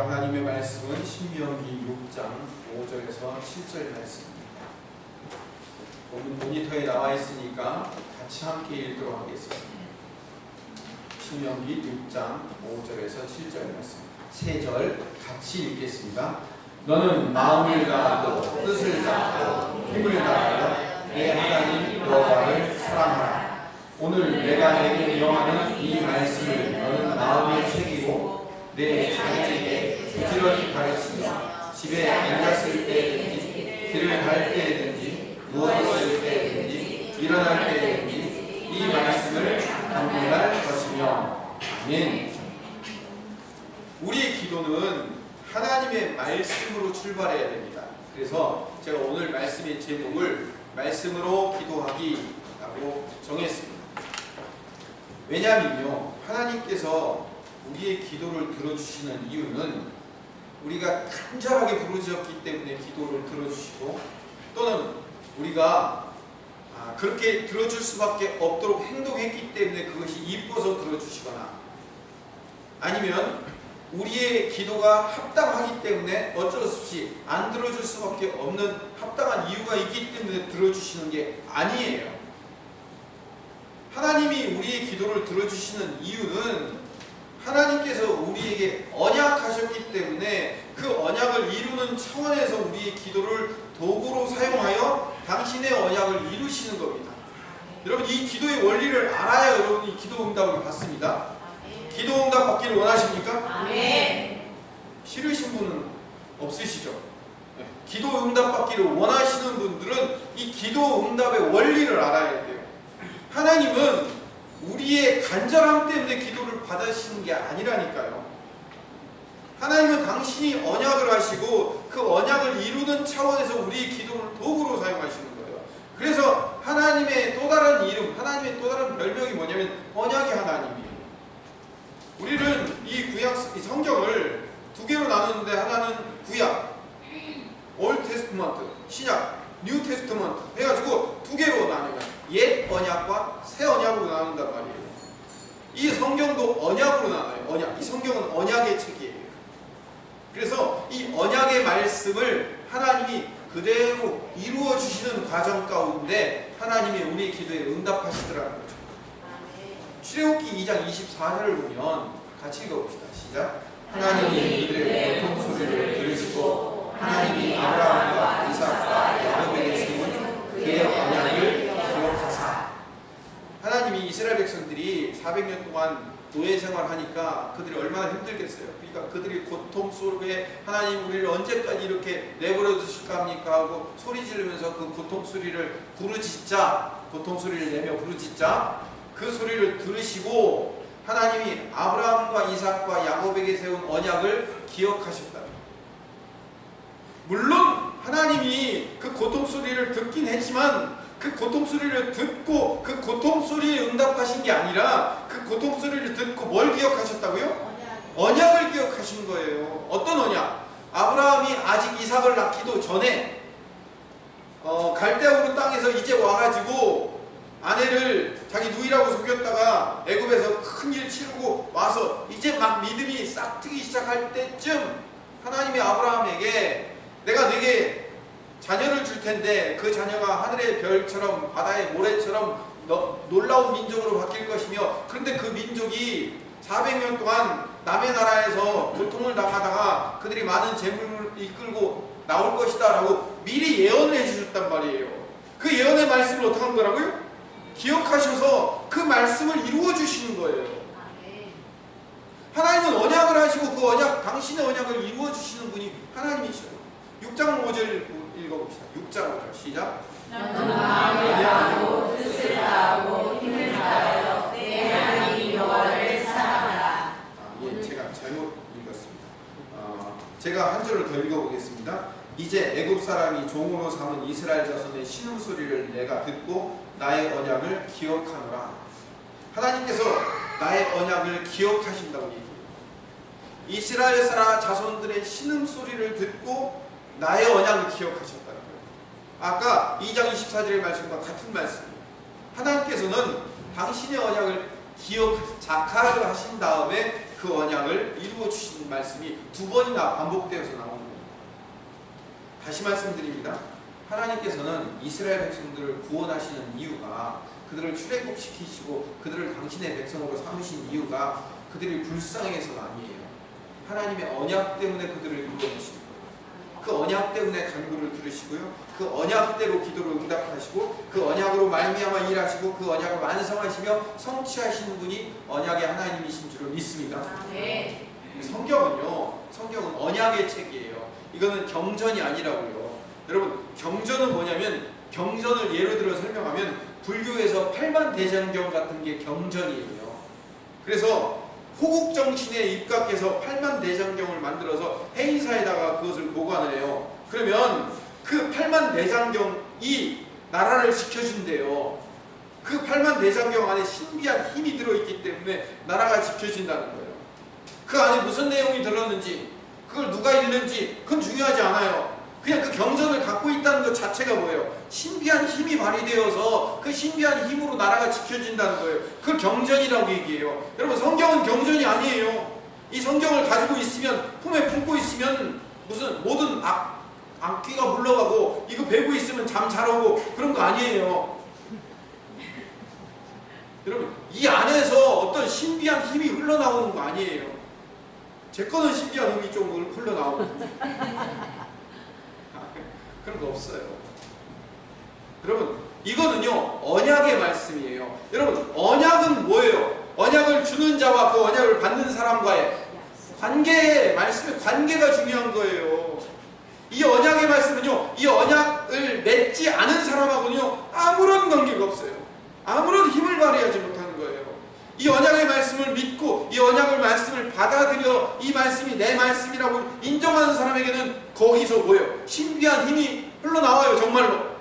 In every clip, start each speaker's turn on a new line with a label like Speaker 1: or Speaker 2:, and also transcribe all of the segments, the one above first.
Speaker 1: 나눌 하나님의 말씀은 신명기 6장 5절에서 7절 말씀입니다. 오늘 모니터에 나와 있으니까 같이 함께 읽도록 하겠습니다. 신명기 6장 5절에서 7절 말씀, 3절 같이 읽겠습니다. 너는 마음을 다하고 뜻을 다하고 힘을 다하여 내 하나님 여호와를 사랑하라. 오늘 내가 내게 명하는 이 말씀을 너는 마음에 새기고 내 자녀에게 부지런히 가르치며 집에 앉았을 때든지 길을 갈 때든지 누워있을 때든지 일어날 때든지 이 말씀을 강구할 것이며. 아멘. 우리의 기도는 하나님의 말씀으로 출발해야 됩니다. 그래서 제가 오늘 말씀의 제목을 말씀으로 기도하기라고 정했습니다. 왜냐하면요, 하나님께서 우리의 기도를 들어주시는 이유는 우리가 간절하게 부르짖었기 때문에 기도를 들어주시고, 또는 우리가 그렇게 들어줄 수밖에 없도록 행동했기 때문에 그것이 이뻐서 들어주시거나, 아니면 우리의 기도가 합당하기 때문에 어쩔 수 없이 안 들어줄 수밖에 없는 합당한 이유가 있기 때문에 들어주시는 게 아니에요. 하나님이 우리의 기도를 들어주시는 이유는 하나님께서 우리에게 언약하셨기 때문에 그 언약을 이루는 차원에서 우리의 기도를 도구로 사용하여 당신의 언약을 이루시는 겁니다. 여러분, 이 기도의 원리를 알아야 여러분이 기도 응답을 받습니다. 기도 응답 받기를 원하십니까?
Speaker 2: 아멘.
Speaker 1: 싫으신 분은 없으시죠? 기도 응답 받기를 원하시는 분들은 이 기도 응답의 원리를 알아야 돼요. 하나님은 우리의 간절함 때문에 기도를 받으시는 게 아니라니까요. 하나님은 당신이 언약을 하시고 그 언약을 이루는 차원에서 우리의 기도를 도구로 사용하시는 거예요. 그래서 하나님의 또 다른 이름, 하나님의 또 다른 별명이 뭐냐면 언약의 하나님이에요. 우리는 이 성경을 두 개로 나누는데, 하나는 구약, 올드 테스트먼트, 신약, 뉴 테스트먼트 해가지고 두 개로 나누면 옛 언약과 새 언약으로 나눈단 말이에요. 이 성경도 언약으로 나눠요. 언약. 이 성경은 언약의 책이에요. 그래서 이 언약의 말씀을 하나님이 그대로 이루어 주시는 과정 가운데 하나님이 우리의 기도에 응답하시더라는 거죠. 출애굽기 2장 24절을 보면 같이 읽어봅시다. 시작. 하나님이 이들의 고통소리를 들으시고 하나님이 아브라함과 이삭과 야곱에게 세운 그의 언약을 기억하사. 하나님이 이스라엘 백성들이 400년 동안 노예 생활하니까 그들이 얼마나 힘들겠어요. 그러니까 그들이 고통 속에 하나님 우리를 언제까지 이렇게 내버려 두실까 합니까 하고 소리 지르면서 그 고통 소리를 부르짖자, 고통 소리를 내며 부르짖자, 그 소리를 들으시고 하나님이 아브라함과 이삭과 야곱에게 세운 언약을 기억하셨다. 물론 하나님이 그 고통 소리를 듣긴 했지만 그 고통 소리를 듣고 그 고통 소리에 응답하신 게 아니라 그 고통 소리를 듣고 뭘 기억하셨다고요? 언약을 기억하신 거예요. 어떤 언약? 아브라함이 아직 이삭을 낳기도 전에 갈대아 우르 땅에서 이제 와가지고 아내를 자기 누이라고 속였다가 애굽에서 큰일 치르고 와서 이제 막 믿음이 싹 트기 시작할 때쯤 하나님이 아브라함에게 내가 네게 자녀를 줄 텐데 그 자녀가 하늘의 별처럼 바다의 모래처럼 놀라운 민족으로 바뀔 것이며, 그런데 그 민족이 400년 동안 남의 나라에서 고통을 당하다가 그들이 많은 재물을 이끌고 나올 것이다 라고 미리 예언을 해주셨단 말이에요. 그 예언의 말씀을 어떻게 한 거라고요? 기억하셔서 그 말씀을 이루어 주시는 거예요. 하나님은 언약을 하시고 그 언약, 당신의 언약을 이루어 주시는 분이 하나님이셔요. 6장 5절 읽어봅시다. 6장 5절 시작.
Speaker 2: 너는 마음을 다하고 뜻을 다하고 힘을 다하여 내 하나님 여호와를 사랑하라.
Speaker 1: 예, 제가 잘못 읽었습니다. 제가 한 절을 더 읽어보겠습니다. 이제 애굽 사람이 종으로 삼은 이스라엘 자손의 신음소리를 내가 듣고 나의 언약을 기억하노라. 하나님께서 나의 언약을 기억하신다고 얘기해요. 이스라엘 사람 자손들의 신음소리를 듣고 나의 언약을 기억하셨다는 거예요. 아까 2장 24절의 말씀과 같은 말씀이에요. 하나님께서는 당신의 언약을 작하를 하신 다음에 그 언약을 이루어 주신 말씀이 두 번이나 반복되어서 나오는 겁니다. 다시 말씀드립니다. 하나님께서는 이스라엘 백성들을 구원하시는 이유가, 그들을 출애굽시키시고 그들을 당신의 백성으로 삼으신 이유가 그들이 불쌍해서가 아니에요. 하나님의 언약 때문에 그들을 이루어주시는 거예요. 그 언약 때문에 간구를 들으시고요, 그 언약대로 기도를 응답하시고 그 언약으로 말미암아 일하시고 그 언약을 완성하시며 성취하시는 분이 언약의 하나님이신 줄을 믿습니다.
Speaker 2: 네.
Speaker 1: 성경은 언약의 책이에요. 이거는 경전이 아니라고요. 여러분, 경전은 뭐냐면, 경전을 예로 들어 설명하면 불교에서 팔만대장경 같은 게 경전이에요. 그래서 호국정신에 입각해서 팔만대장경을 만들어서 해인사에다가 그것을 보관을 해요. 그러면 그 팔만대장경이 나라를 지켜준대요. 그 팔만대장경 안에 신비한 힘이 들어있기 때문에 나라가 지켜진다는 거예요. 그 안에 무슨 내용이 들었는지, 그걸 누가 읽는지 그건 중요하지 않아요. 그냥 그 경전을 갖고 있다는 것 자체가 뭐예요? 신비한 힘이 발휘되어서 그 신비한 힘으로 나라가 지켜진다는 거예요. 그걸 경전이라고 얘기해요. 여러분, 성경은 경전이 아니에요. 이 성경을 가지고 있으면, 품에 품고 있으면 무슨 모든 악귀가 물러가고 이거 베고 있으면 잠 잘 오고 그런 거 아니에요. 여러분, 이 안에서 어떤 신비한 힘이 흘러나오는 거 아니에요. 제 거는 신비한 힘이 좀 흘러나오는데 그런 거 없어요. 여러분, 이거는요 언약의 말씀이에요. 여러분, 언약은 뭐예요? 언약을 주는 자와 그 언약을 받는 사람과의 관계의 말씀의 관계가 중요한 거예요. 이 언약의 말씀은요, 이 언약을 맺지 않은 사람하고는요 아무런 관계가 없어요. 아무런 힘을 발휘하지 못하는 거예요. 이 언약의 말씀을 믿고 이 언약의 말씀을 받아들여 이 말씀이 내 말씀이라고 인정하는 사람에게는 거기서 뭐예요? 신비한 힘이 흘러나와요. 정말로.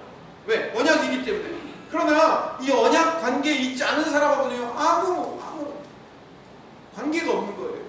Speaker 1: 왜? 언약이기 때문에. 그러나 이 언약 관계에 있지 않은 사람하고는요 아무 관계가 없는 거예요.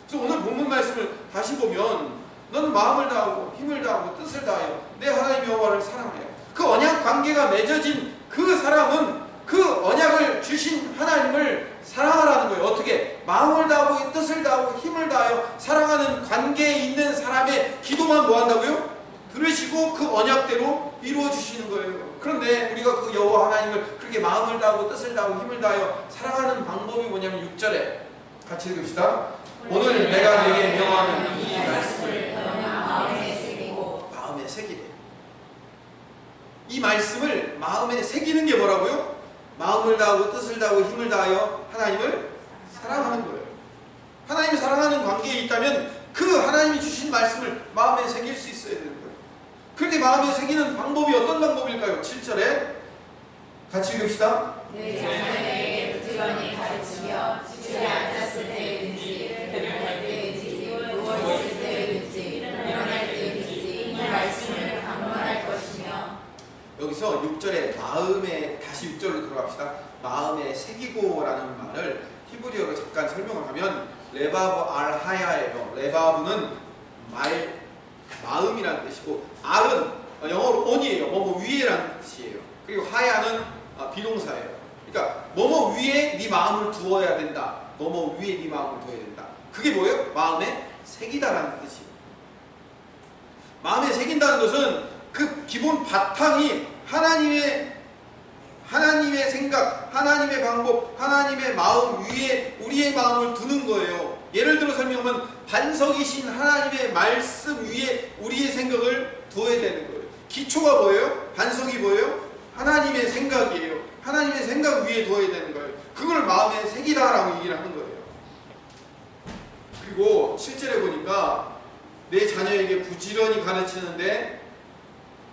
Speaker 1: 그래서 오늘 본문 말씀을 다시 보면, 너는 마음을 다하고 힘을 다하고 뜻을 다하여 내 하나님 여호와를 사랑하여. 그 언약 관계가 맺어진 그 사람은 그 언약을 주신 하나님을 사랑하라는 거예요. 어떻게? 마음을 다하고 뜻을 다하고 힘을 다하여 사랑하는 관계에 있는 사람의 기도만 뭐 한다고요? 들으시고 그 언약대로 이루어 주시는 거예요. 그런데 우리가 그 여호와 하나님을 그렇게 마음을 다하고 뜻을 다하고 힘을 다하여 사랑하는 방법이 뭐냐면 6절에 같이 읽읍시다. 오늘 내가 내게 명하는 이 말씀을
Speaker 2: 마음에 새기고.
Speaker 1: 마음에 새기래. 이 말씀을 마음에 새기는 게 뭐라고요? 마음을 다하고 뜻을 다하고 힘을 다하여 하나님을 사랑하는 거예요. 하나님을 사랑하는 관계에 있다면 그 하나님이 주신 말씀을 마음에 새길 수 있어야 되는 거예요. 그런데 마음에 새기는 방법이 어떤 방법일까요? 7절에 같이 읽읍시다.
Speaker 2: 내 자녀에게 부지런히 가르치며 집에 앉았을 때든지 들을 때든지 누워있을 때든지 일어날 때든지 이 말씀을 강론할 것이며.
Speaker 1: 여기서 6절에 마음에, 다시 6절로 들어갑시다. 마음에 새기고라는 말을 히브리어로 잠깐 설명을 하면 레바브 알 하야예요. 레바브는 마음이라는 뜻이고, 알은 영어로 on이에요. 뭐뭐 위에라는 뜻이에요. 그리고 하야는 비동사예요. 그러니까 뭐뭐 위에 네 마음을 두어야 된다. 뭐뭐 위에 네 마음을 두어야 된다. 그게 뭐예요? 마음에 새기다라는 뜻이에요. 마음에 새긴다는 것은 그 기본 바탕이 하나님의 생각, 하나님의 방법, 하나님의 마음 위에 우리의 마음을 두는 거예요. 예를 들어 설명하면 반석이신 하나님의 말씀 위에 우리의 생각을 두어야 되는 거예요. 기초가 뭐예요? 반석이 뭐예요? 하나님의 생각이에요. 하나님의 생각 위에 두어야 되는 거예요. 그걸 마음에 새기다라고 얘기를 하는 거예요. 그리고 7절에 보니까 내 자녀에게 부지런히 가르치는데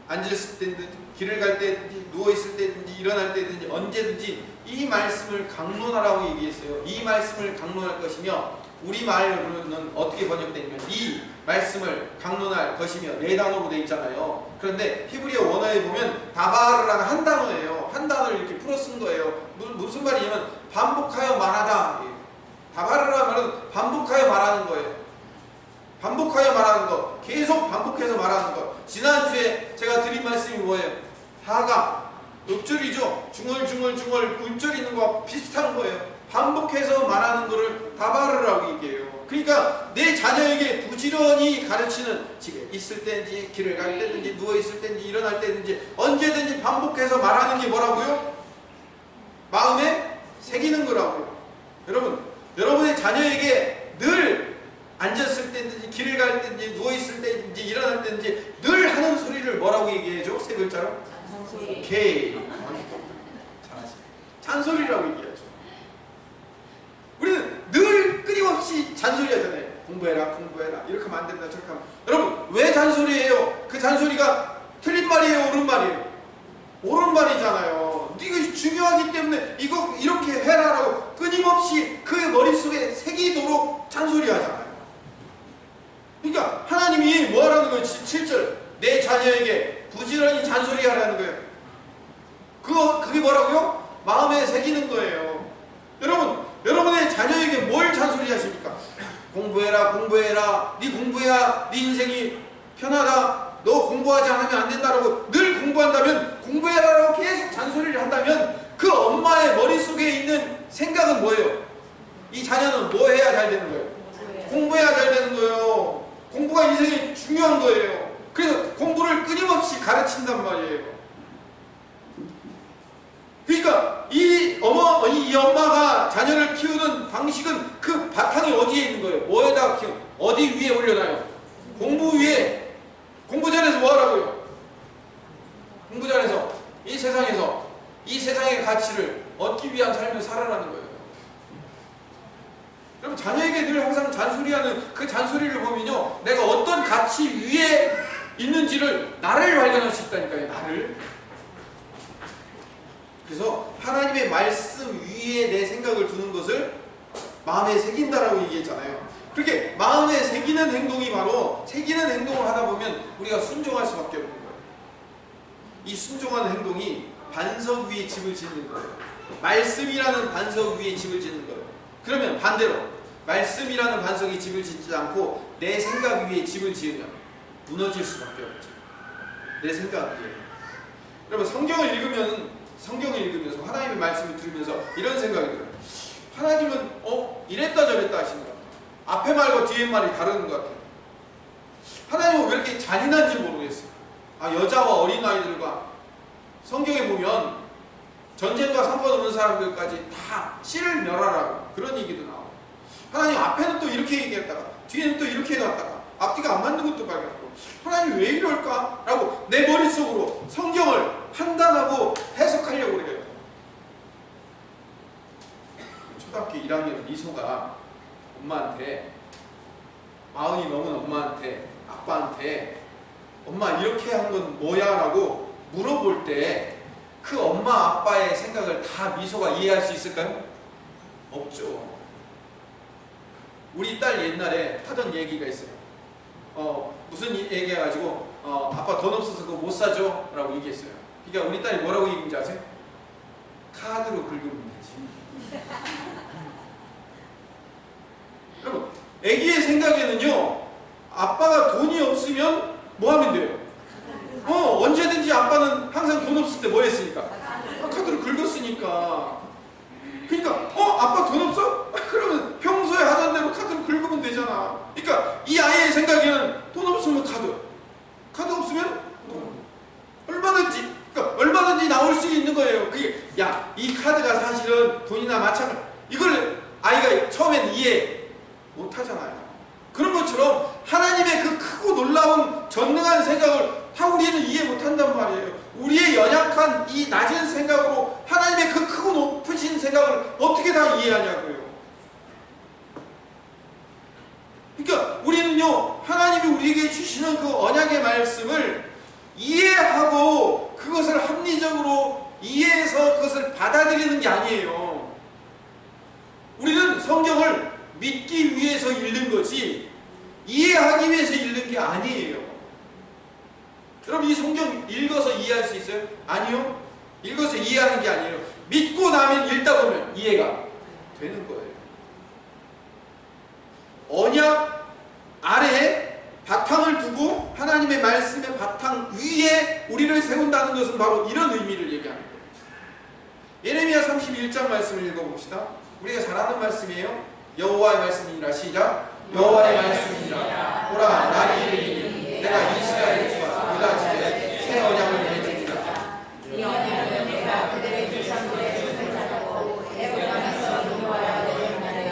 Speaker 1: 앉았을 때든지 길을 갈 때든지 누워있을 때든지 일어날 때든지 언제든지 이 말씀을 강론하라고 얘기했어요. 이 말씀을 강론할 것이며, 우리말로는 어떻게 번역되냐면 이 말씀을 강론할 것이며 네 단어로 되어 있잖아요. 그런데 히브리어 원어에 보면 다바르라는 한 단어예요. 한 단어를 이렇게 풀어 쓴 거예요. 무슨 말이냐면 반복하여 말하다. 다바르라는 말은 반복하여 말하는 거예요. 반복하여 말하는 것, 계속 반복해서 말하는 것. 지난주에 제가 드린 말씀이 뭐예요? 하가 읍절이죠. 중얼중얼중얼 읊조리는 거와 비슷한 거예요. 반복해서 말하는 거를 다발이라고 얘기해요. 그러니까 내 자녀에게 부지런히 가르치는, 집에 있을 때인지 길을 갈 때든지 누워있을 때인지 일어날 때든지 언제든지 반복해서 말하는 게 뭐라고요? 마음에 새기는 거라고요. 여러분, 여러분의 자녀에게 늘 앉았을 때든지 길을 갈 때든지 누워있을 때든지 일어날 때든지 늘 하는 소리를 뭐라고 얘기해줘? 세 글자로? 오케이. 잘하시네. 잔소리라고 얘기하죠. 우리는 늘 끊임없이 잔소리 하잖아요. 공부해라 공부해라 이렇게 하면 안 된다 저렇게 하면. 여러분 왜 잔소리예요? 그 잔소리가 틀린 말이에요 옳은 말이에요? 옳은 말이잖아요. 이거 중요하기 때문에 이거 이렇게 해라라고 끊임없이 그 머릿속에 새기도록 잔소리 하잖아요. 그러니까 하나님이 뭐 하라는 거예요? 7절 내 자녀에게 부지런히 잔소리 하라는 거예요. 그게 뭐라고요? 마음에 새기는 거예요. 여러분의 자녀에게 뭘 잔소리 하십니까? 공부해라 공부해라 네 공부해야 네 인생이 편하다 너 공부하지 않으면 안 된다라고 늘 공부한다면 공부해라라고 계속 잔소리를 한다면 그 엄마의 머릿속에 있는 생각은 뭐예요? 이 자녀는 뭐 해야 잘 되는 거예요? 공부해야 잘 되는 거예요. 공부가 인생에 중요한 거예요. 그래서 공부를 끊임없이 가르친단 말이에요. 그러니까 이 엄마가 자녀를 키우는 방식은 그 바탕이 어디에 있는 거예요? 뭐에다가 키워? 어디 위에 올려놔요? 공부 위에. 공부 잘해서 뭐 하라고요? 공부 잘해서 이 세상의 가치를 얻기 위한 삶을 살아라는 거예요. 여러분 자녀에게 늘 항상 잔소리하는 그 잔소리를 보면요 내가 어떤 가치 위에 있는지를 나를 발견할 수 있다니까요. 나를. 그래서 하나님의 말씀 위에 내 생각을 두는 것을 마음에 새긴다라고 얘기했잖아요. 그렇게 마음에 새기는 행동이 바로 새기는 행동을 하다 보면 우리가 순종할 수밖에 없는 거예요. 이 순종하는 행동이 반석 위에 집을 짓는 거예요. 말씀이라는 반석 위에 집을 짓는 거예요. 그러면 반대로 말씀이라는 반석이 집을 짓지 않고 내 생각 위에 집을 지으면 무너질 수밖에 없죠. 내 생각 위에. 여러분 성경을 읽으면서 하나님의 말씀을 들으면서 이런 생각이 들어요. 하나님은 이랬다 저랬다 하시는 것 같아요. 앞에 말과 뒤에 말이 다른 것 같아요. 하나님은 왜 이렇게 잔인한지 모르겠어요. 여자와 어린아이들과 성경에 보면 전쟁과 상관없는 사람들까지 다 씨를 멸하라고 그런 얘기도 나와요. 하나님 앞에는 또 이렇게 얘기했다가 뒤에는 또 이렇게 해놨다가 앞뒤가 안 맞는 것도 발견하고 하나님 왜 이럴까? 라고 내 머릿속으로 성경을 판단하고 해석하려고 그래요. 초등학교 1학년 미소가 엄마한테 마흔이 넘은 엄마한테 아빠한테 엄마 이렇게 한 건 뭐야? 라고 물어볼 때 그 엄마 아빠의 생각을 다 미소가 이해할 수 있을까요? 없죠. 우리 딸 옛날에 하던 얘기가 있어요. 무슨 얘기 해가지고 아빠 돈 없어서 그거 못 사줘? 라고 얘기했어요. 그러니까 우리 딸이 뭐라고 얘기했는지 아세요? 카드로 긁으면 되지. 여러분 애기의 생각에는요 아빠가 돈이 없으면 뭐 하면 돼요? 언제든지 아빠는 항상 돈 없을 때 뭐 했으니까? 카드로 긁었으니까. 그러니까 아빠 돈 없어? 그러면 평소에 하던 대로 카드로 긁으면 되잖아. 그러니까 이 아이의 생각에는 돈 없으면 카드 없으면 돈. 얼마든지 나올 수 있는 거예요. 그게 이 카드가 사실은 돈이나 마찬가지. 이걸 아이가 처음엔 이해 못 하잖아요. 그런 것처럼 하나님의 그 크고 놀라운 전능한 생각을 다 우리는 이해 못 한단 말이에요. 우리의 연약한 이 낮은 생각으로 하나님의 그 크고 높으신 생각을 어떻게 다 이해하냐고요. 그러니까 우리는요 하나님이 우리에게 주시는 그 언약의 말씀을 이해하고 그것을 합리적으로 이해해서 그것을 받아들이는 게 아니에요. 우리는 성경을 믿기 위해서 읽는 거지 이해하기 위해서 읽는 게 아니에요. 여러분 이 성경 읽어서 이해할 수 있어요? 아니요. 읽어서 이해하는 게 아니에요. 믿고 나면 읽다 보면 이해가 되는 거예요. 언약 아래에 바탕을 두고 하나님의 말씀의 바탕 위에 우리를 세운다는 것은 바로 이런 의미를 얘기하는 거예요. 예레미야 31장 말씀을 읽어봅시다. 우리가 잘 아는 말씀이에요. 여호와의 말씀이니라. 시작. 여호와의 말씀이니라. 보라, 날이 이르리니 내가 이스라엘 집과 유다 집에 새 언약을 맺으리라.
Speaker 2: 이 언약은 내가 그들의 조상들의 손을 잡고 애굽 땅에서 인도하여 내는 날에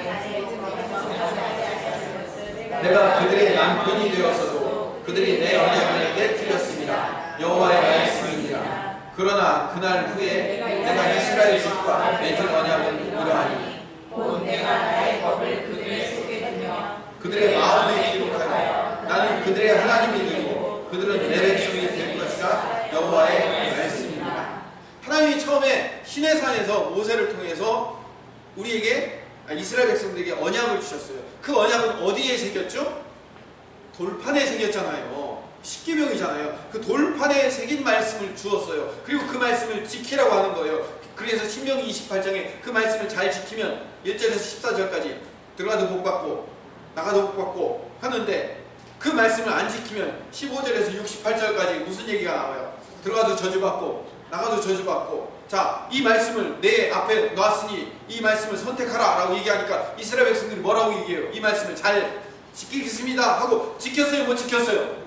Speaker 1: 내가 그들의 남편이 되었어도 그들이 내 언약을 깨뜨렸습니다. 여호와의 말씀이니라. 그러나 그날 후에 내가 이스라엘 집과 맺은 언약은 이러하니
Speaker 2: 곧 내가 나의 법을 그들의 속에 두며
Speaker 1: 그들의 마음에 기록하여 나는 그들의 하나님이 되고 그들은 내 백성이 될 것이다. 여호와의 말씀입니다. 하나님이 처음에 시내산에서 모세를 통해서 우리에게 이스라엘 백성들에게 언약을 주셨어요. 그 언약은 어디에 새겼죠? 돌판에 새겼잖아요. 십계명이잖아요. 그 돌판에 새긴 말씀을 주었어요. 그리고 그 말씀을 지키라고 하는 거예요. 그래서 신명기 28장에 그 말씀을 잘 지키면 1절에서 14절까지 들어가도 복 받고 나가도 복 받고 하는데, 그 말씀을 안 지키면 15절에서 68절까지 무슨 얘기가 나와요? 들어가도 저주받고 나가도 저주받고. 자, 이 말씀을 내 앞에 놨으니 이 말씀을 선택하라 라고 얘기하니까 이스라엘 백성들이 뭐라고 얘기해요? 이 말씀을 잘 지키겠습니다 하고 지켰어요? 못 지켰어요?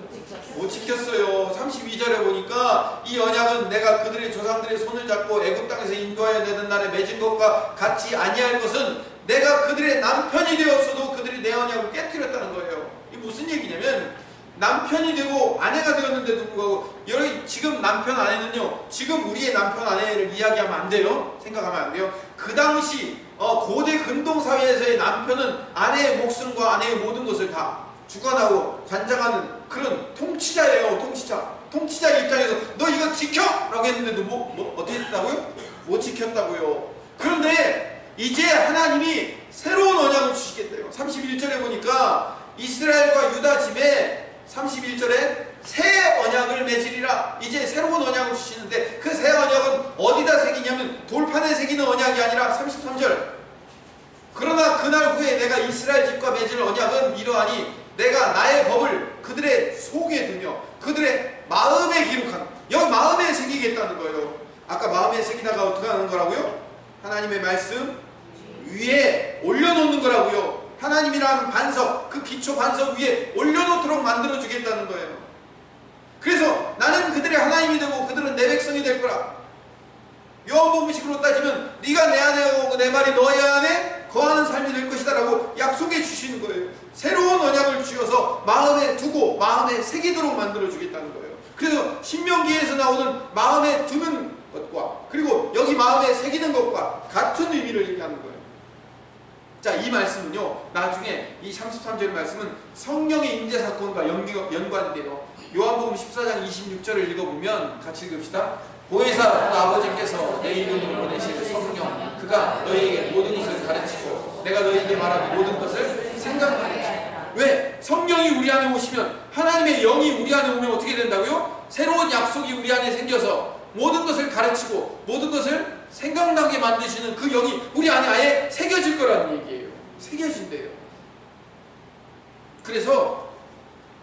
Speaker 1: 못 지켰어요. 32절에 보니까 이 언약은 내가 그들의 조상들의 손을 잡고 애굽 땅에서 인도하여 내는 날에 맺은 것과 같이 아니할 것은 내가 그들의 남편이 되었어도 그들이 내 언약을 깨뜨렸다는 거예요. 이게 무슨 얘기냐면, 남편이 되고 아내가 되었는데도 불구하고, 여러분 지금 남편 아내는요, 지금 우리의 남편 아내를 이야기하면 안 돼요. 생각하면 안 돼요. 그 당시 고대 근동사회에서의 남편은 아내의 목숨과 아내의 모든 것을 다 주관하고 관장하는 그런 통치자예요. 통치자의 입장에서 너 이거 지켜! 라고 했는데도 어떻게 했다고요? 못 지켰다고요. 그런데 이제 하나님이 새로운 언약을 주시겠대요. 31절에 보니까 이스라엘과 유다 집에 31절에 새 언약을 맺으리라. 이제 새로운 언약을 주시는데, 그 새 언약은 어디다 새기냐면 돌판에 새기는 언약이 아니라 33절. 그러나 그날 후에 내가 이스라엘 집과 맺을 언약은 이러하니 내가 나의 법을 그들의 속에 두며 그들의 마음에 기록하는, 여기 마음에 새기겠다는 거예요. 아까 마음에 새기다가 어떻게 하는 거라고요? 하나님의 말씀 위에 올려놓는 거라고요. 하나님이라는 반석, 그 기초 반석 위에 올려놓도록 만들어주겠다는 거예요. 그래서 나는 그들의 하나님이 되고 그들은 내 백성이 될 거라. 요한복음식으로 따지면 네가 내 안에 오고 내 말이 너의 안에 거하는 삶이 될 것이다 라고 약속해 주시는 거예요. 새로운 언약을 주셔서 마음에 두고 마음에 새기도록 만들어주겠다는 거예요. 그래서 신명기에서 나오는 마음에 두는 것과 그리고 여기 마음에 새기는 것과 같은 의미를 얘기하는 거예요. 자, 이 말씀은요, 나중에 이 33절 말씀은 성령의 임재사건과 연관이 돼요. 요한복음 14장 26절을 읽어보면 같이 읽읍시다. 보혜사 아버지께서 내 이름으로 보내실 성령, 그가 너희에게 모든 것을 가르치고 내가 너희에게 말한 모든 것을 생각나게 하시라. 왜? 성령이 우리 안에 오시면, 하나님의 영이 우리 안에 오면 어떻게 된다고요? 새로운 약속이 우리 안에 생겨서 모든 것을 가르치고 모든 것을 생각나게 만드시는 그 영이 우리 안에 아예 새겨질 거라는 얘기예요. 새겨진대요. 그래서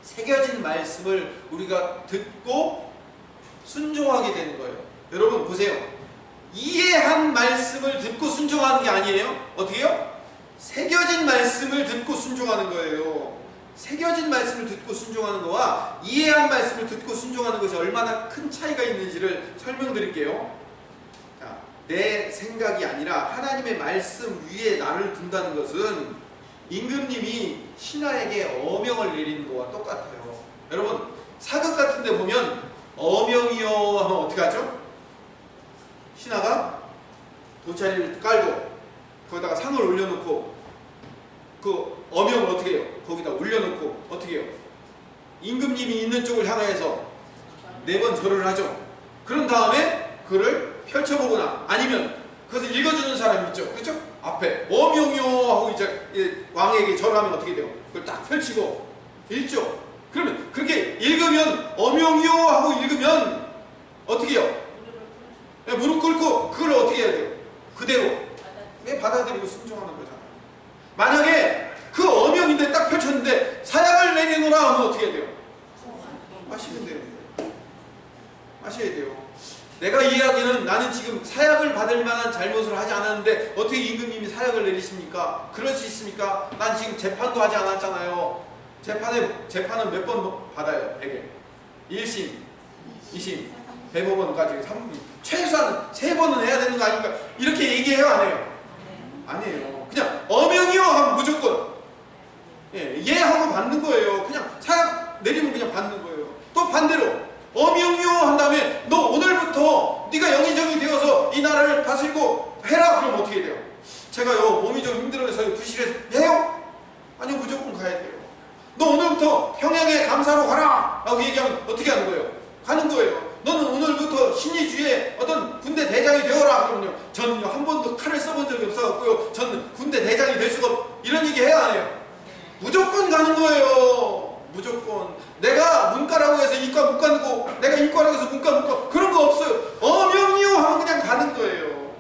Speaker 1: 새겨진 말씀을 우리가 듣고 순종하게 되는 거예요. 여러분 보세요. 이해한 말씀을 듣고 순종하는 게 아니에요. 어떻게요? 새겨진 말씀을 듣고 순종하는 거예요. 새겨진 말씀을 듣고 순종하는 거와 이해한 말씀을 듣고 순종하는 것이 얼마나 큰 차이가 있는지를 설명드릴게요. 자, 내 생각이 아니라 하나님의 말씀 위에 나를 둔다는 것은 임금님이 신하에게 어명을 내리는 거와 똑같아요. 여러분 사극 같은 데 보면 어명이요 하면 어떻게 하죠? 신하가 돗자리를 깔고 거기다가 상을 올려놓고 그 어명을 어떻게 해요? 거기다 올려놓고 어떻게 해요? 임금님이 있는 쪽을 향해서 4번 절을 하죠. 그런 다음에 그를 펼쳐보거나 아니면 그것을 읽어주는 사람이 있죠. 그렇죠? 앞에 어명이요 하고 이제 왕에게 절하면 어떻게 돼요? 그걸 딱 펼치고 읽죠. 그러면 그렇게 읽으면 어명이요 하고 읽으면 어떻게 해요? 무릎 꿇고 그걸 어떻게 해야 돼요? 그대로 받아들이고 순종하는 거잖아요. 만약에 그 어명인데 딱 펼쳤는데 사약을 내리노라 하면 어떻게 해야 돼요? 마시면 돼요. 마셔야 돼요. 내가 이야기는 나는 지금 사약을 받을 만한 잘못을 하지 않았는데 어떻게 임금님이 사약을 내리십니까? 그럴 수 있습니까? 난 지금 재판도 하지 않았잖아요. 재판은 몇 번 받아요? 되게 1심, 2심, 대법원까지 3분, 최소한 3번은 해야 되는 거 아닙니까? 이렇게 얘기해요, 안 해요? 안 해요. 그냥 어명이요 하면 무조건 예 하고 받는 거예요. 그냥 사약 내리면 그냥 받는 거예요. 또 반대로 어명이요 한 다음에 너 오늘부터 네가 영의정이 되어서 이 나라를 다스리고 해라. 그럼 어떻게 돼요? 제가요 몸이 좀 힘들어서 부실해서 해요? 아니요, 무조건 가야 돼요. 너 오늘부터 평양에 감사로 가라 라고 얘기하면 어떻게 하는 거예요? 가는 거예요. 너는 오늘부터 신의주의 어떤 군대 대장이 되어라. 그러면요, 저는요 한 번도 칼을 써본 적이 없어갖고요, 저는 군대 대장이 될 수가 이런 얘기 해야 안 해요? 무조건 가는 거예요. 무조건. 내가 문과라고 해서 이과 못 가는 거, 내가 이과라고 해서 문과 못 가, 그런 거 없어요. 어명이요 하면 그냥 가는 거예요.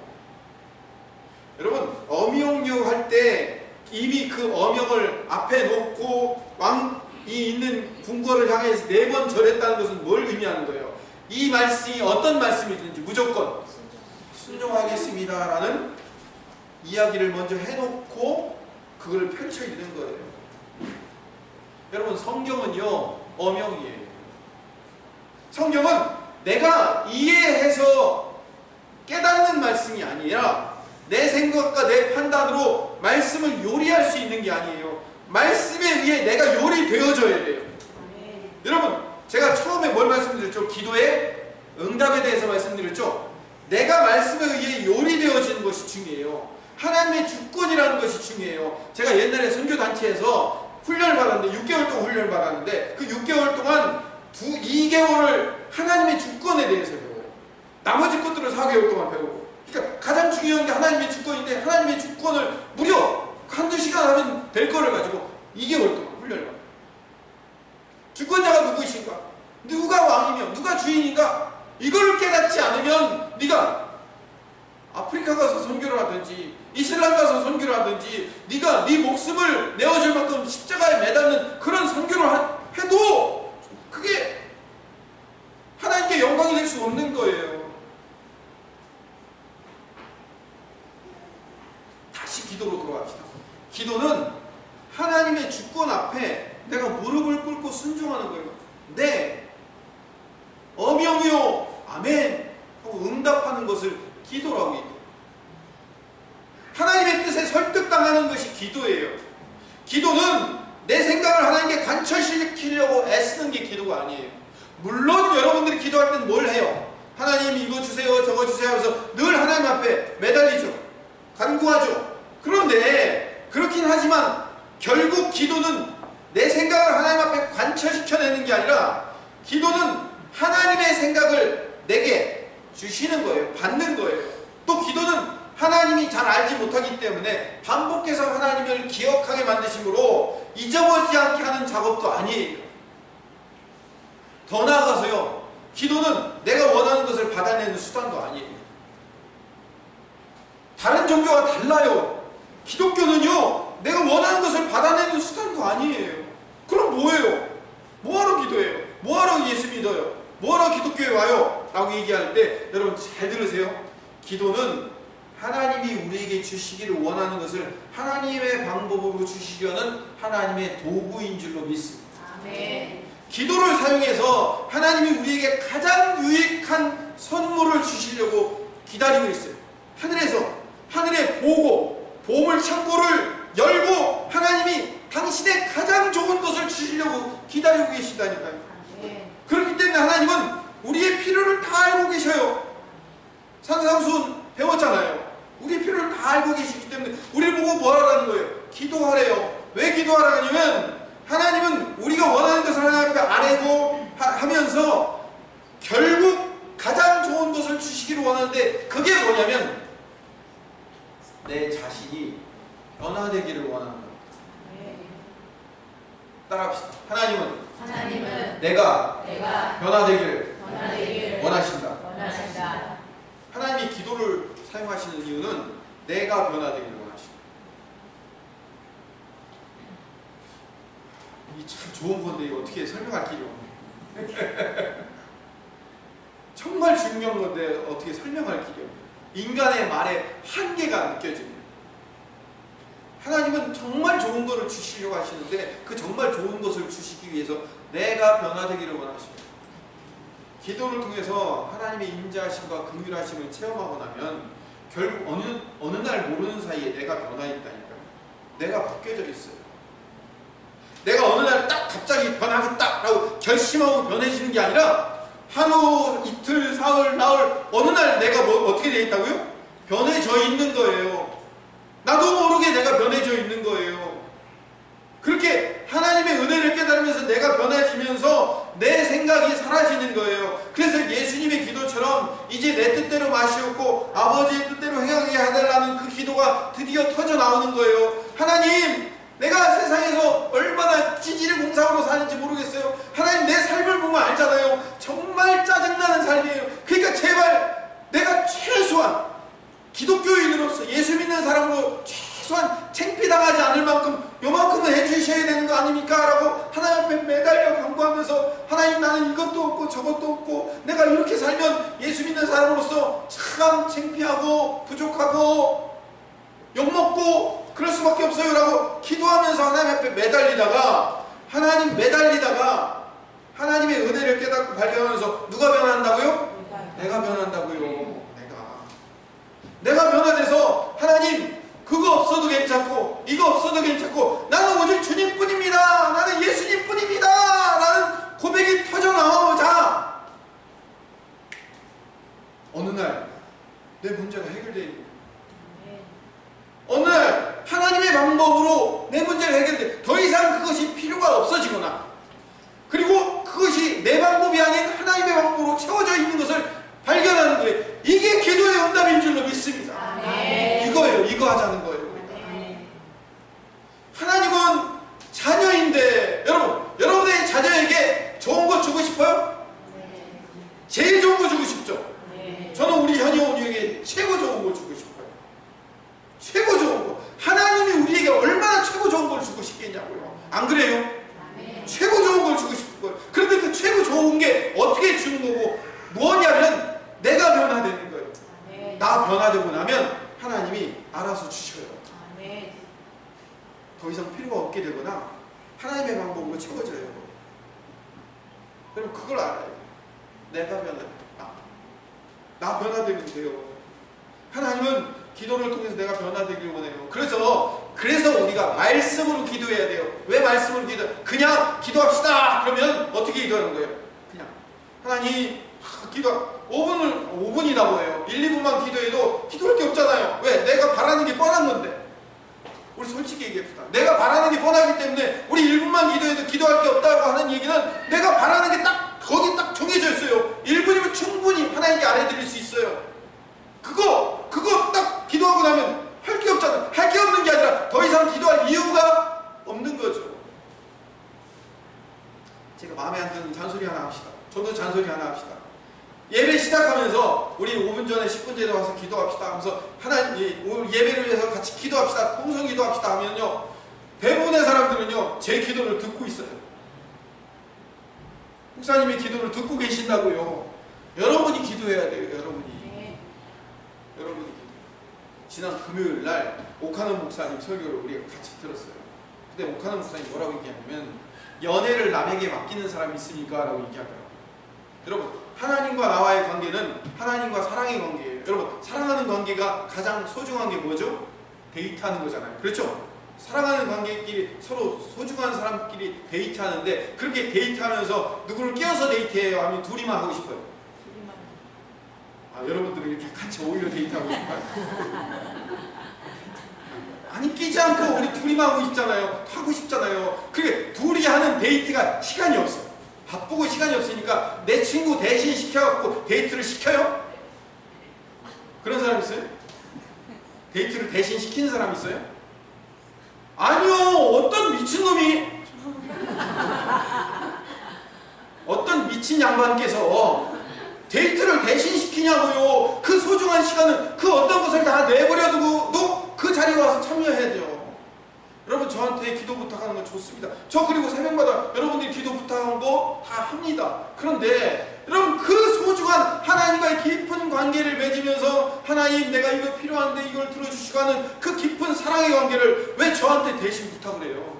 Speaker 1: 여러분, 어명이요 할 때 이미 그 어명을 앞에 놓고 왕이 있는 궁궐을 향해서 4번 절했다는 것은 뭘 의미하는 거예요? 이 말씀이 어떤 말씀이든지 무조건 순종하겠습니다 라는 이야기를 먼저 해놓고 그걸 펼쳐야 되는 거예요. 여러분, 성경은요 어명이에요. 성경은 내가 이해해서 깨닫는 말씀이 아니라 내 생각과 내 판단으로 말씀을 요리할 수 있는 게 아니에요. 말씀에 의해 내가 요리되어져야 돼요. 여러분, 제가 처음에 뭘 말씀드렸죠? 기도의 응답에 대해서 말씀드렸죠? 내가 말씀에 의해 요리되어지는 것이 중요해요. 하나님의 주권이라는 것이 중요해요. 제가 옛날에 선교단체에서 훈련을 받았는데 6개월 동안 훈련을 받았는데 그 6개월 동안 2개월을 하나님의 주권에 대해서 배워요. 나머지 것들을 4개월 동안 배우고. 그러니까 가장 중요한 게 하나님의 주권인데 하나님의 주권을 무려 한두 시간 하면 될 거를 가지고 2개월 동안 훈련을 받아요. 주권자가 누구이신가? 누가 왕이며 누가 주인인가? 이걸 깨닫지 않으면 네가 아프리카 가서 선교를 하든지 이슬람 가서 선교를 하든지 네가 네 목숨을 내어줄 만큼 십자가에 매닫는 그런 선교를 해도 그게 하나님께 영광이 될 수 없는 거예요. 다시 기도로 돌아갑시다. 기도는 하나님의 주권 앞에 내가 무릎을 꿇고 순종하는 거예요. 네, 어명이요 아멘 하고 응답하는 것을 기도라고 해요. 하나님의 뜻에 설득당하는 것이 기도예요. 기도는 내 생각을 하나님께 관철시키려고 애쓰는 게 기도가 아니에요. 물론 여러분들이 기도할 땐 뭘 해요? 하나님 이거 주세요 저거 주세요 하면서 늘 하나님 앞에 매달리죠. 간구하죠. 그런데 그렇긴 하지만 결국 기도는 내 생각을 하나님 앞에 관철시켜내는 게 아니라 기도는 하나님의 생각을 내게 주시는 거예요. 받는 거예요. 또 기도는 하나님이 잘 알지 못하기 때문에 반복해서 하나님을 기억하게 만드심으로 잊어버리지 않게 하는 작업도 아니에요. 더 나아가서요, 기도는 내가 원하는 것을 받아내는 수단도 아니에요. 다른 종교와 달라요. 기독교는요, 내가 원하는 것을 받아내는 수단도 아니에요. 그럼 뭐예요? 뭐하러 기도해요? 뭐하러 예수 믿어요? 뭐하러 기독교에 와요? 라고 얘기할 때 여러분 잘 들으세요. 기도는 하나님이 우리에게 주시기를 원하는 것을 하나님의 방법으로 주시려는 하나님의 도구인 줄로 믿습니다. 아멘. 기도를 사용해서 하나님이 우리에게 가장 유익한 선물을 주시려고 기다리고 있어요. 하늘의 보물 창고를 열고 하나님이 당신의 가장 좋은 것을 주시려고 기다리고 계신다니까요. 아멘. 그렇기 때문에 하나님은 우리의 필요를 다 알고 계셔요. 산상수훈 배웠잖아요. 우리 필요를 다 알고 계시기 때문에 우리를 보고 뭐 하라는 거예요? 기도하래요. 왜 기도하라고 하냐면 하나님은 우리가 원하는 것을 하나님 앞에 아뢰고 하면서 결국 가장 좋은 것을 주시기를 원하는데 그게 뭐냐면 내 자신이 변화되기를 원하는 겁니다. 따라합시다. 하나님은 내가 변화되기를 원하신다. 하나님이 기도를 사용하시는 이유는 내가 변화되기를 원하신다. 이 참 좋은 건데 이거 어떻게 설명할 길이 없네. 정말 중요한 건데 어떻게 설명할 길이 없어요. 인간의 말에 한계가 느껴집니다. 하나님은 정말 좋은 것을 주시려고 하시는데 그 정말 좋은 것을 주시기 위해서 내가 변화되기를 원하십니다. 기도를 통해서 하나님의 인자하심과 긍휼하심을 체험하고 나면 결국 어느 날 모르는 사이에 내가 변화했다니까요. 내가 바뀌어져 있어요. 내가 어느 날 딱 갑자기 변하겠다라고 결심하고 변해지는 게 아니라 하루, 이틀, 사흘, 나흘 어느 날 내가 어떻게 되어 있다고요? 변해져 있는 거예요. 나도 모르게 내가 변해져 있는 거예요. 그렇게 하나님의 은혜를 깨달으면서 내가 변해지면서 내 생각이 사라지는 거예요. 그래서 예수님의 기도처럼 이제 내 뜻대로 마시옵고 아버지의 뜻대로 행하게 해달라는 그 기도가 드디어 터져 나오는 거예요. 하나님, 내가 세상에서 얼마나 찌질의 공상으로 사는지 모르겠어요. 하나님, 내 삶을 보면 알잖아요. 정말 짜증나는 삶이에요. 그러니까 제발 내가 최소한 기독교인으로서 예수 믿는 사람으로 최소한 창피당하지 않을 만큼 요만큼은 해주셔야 되는 거 아닙니까? 라고 하나님 앞에 매달려 간구하면서 하나님, 나는 이것도 없고 저것도 없고 내가 이렇게 살면 예수 믿는 사람으로서 참 창피하고 부족하고 욕먹고 그럴 수밖에 없어요 라고 기도하면서 하나님 앞에 매달리다가 하나님의 은혜를 깨닫고 발견하면서 누가 변한다고요? 내가 변한다고요. 내가 변화돼서 하나님, 그거 없어도 괜찮고 이거 없어도 괜찮고 나는 오직 주님뿐입니다. 나는 예수님뿐입니다. 라는 고백이 터져 나오자 어느 날 내 문제가 해결되어 있는 거예요. 어느 날 하나님의 방법으로 내 문제가 해결돼 더 이상 그것이 필요가 없어지거나 그리고 그것이 내 방법이 아닌 하나님의 방법으로 채워져 있는 것을 발견하는 거예요. 이게 기도의 응답인 줄로 믿습니다. 이거예요. 이거 하자는 거예요. 하나님은 자녀인데 여러분의 자녀에게 좋은 거 주고 싶어요? 제일 좋은 거 주고 싶죠? 저는 우리 현이에게 최고 좋은 걸 주고 싶어요. 최고 좋은 거. 하나님이 우리에게 얼마나 최고 좋은 걸 주고 싶겠냐고요. 안 그래요? 최고 좋은 걸 주고 싶은 거예요. 그런데 그 최고 좋은 게 어떻게 주는 거고 뭐냐면 내가 변화되는 거예요. 나 변화되고 나면 하나님이 알아서 주셔요. 더 이상 필요가 없게 되거나 하나님의 방법으로 채워져요. 그럼 그걸 알아야 돼요. 내가 변화된다. 나 변화되면 돼요. 하나님은 기도를 통해서 내가 변화되길 원해요. 그래서 우리가 말씀으로 기도해야 돼요. 왜 말씀으로 기도해요? 그냥 기도합시다. 그러면 어떻게 기도하는 거예요? 그냥 하나님 기도 5분이나 뭐예요? 1, 2분만 기도해도 기도할 게 없잖아요. 왜? 내가 바라는 게 뻔한 건데. 우리 솔직히 얘기합시다. 내가 바라는 게 뻔하기 때문에 우리 1분만 기도해도 기도할 게 없다고 하는 얘기는 내가 바라는 게 거기 딱 정해져 있어요. 1분이면 충분히 하나님께 알아드릴 수 있어요. 그거 딱 기도하고 나면 할 게 없잖아요. 할 게 없는 게 아니라 더 이상 기도할 이유가 없는 거죠. 제가 마음에 안 드는 잔소리 하나 합시다. 저도 잔소리 하나 합시다. 예배 시작하면서 우리 5분 전에 10분 전에 와서 기도합시다 하면서 하나님 예배를 위해서 같이 기도합시다. 통성 기도합시다 하면요, 대부분의 사람들은요 제 기도를 듣고 있어요. 목사님의 기도를 듣고 계신다고요. 여러분이 기도해야 돼요. 여러분이 기도. 지난 금요일 날 오카노 목사님 설교를 우리가 같이 들었어요. 근데 오카노 목사님 뭐라고 얘기하냐면 연애를 남에게 맡기는 사람이 있으니까 라고 얘기하더라고요. 여러분, 하나님과 나와의 관계는 하나님과 사랑의 관계예요. 여러분, 사랑하는 관계가 가장 소중한 게 뭐죠? 데이트하는 거잖아요. 그렇죠? 사랑하는 관계끼리 서로 소중한 사람끼리 데이트하는데 그렇게 데이트하면서 누구를 끼워서 데이트해요? 아니면 둘이만 하고 싶어요? 여러분들은 이렇게 같이 오히려 데이트하고 싶어요? 아니, 끼지 않고 우리 둘이만 하고 싶잖아요. 하고 싶잖아요. 그게 둘이 하는 데이트가 시간이 없어. 바쁘고 시간이 없으니까 내 친구 대신 시켜갖고 데이트를 시켜요? 그런 사람 있어요? 데이트를 대신 시키는 사람 있어요? 아니요. 어떤 미친 양반께서 데이트를 대신 시키냐고요. 그 소중한 시간은 그 어떤 것을 다 내버려두고도 그 자리에 와서 참여해야 돼요. 여러분, 저한테 기도 부탁하는 건 좋습니다. 저 그리고 새벽마다 여러분들이 기도 부탁하는 거 다 합니다. 그런데 여러분, 그 소중한 하나님과의 깊은 관계를 맺으면서 하나님 내가 이거 필요한데 이걸 들어주시고 하는 그 깊은 사랑의 관계를 왜 저한테 대신 부탁을 해요?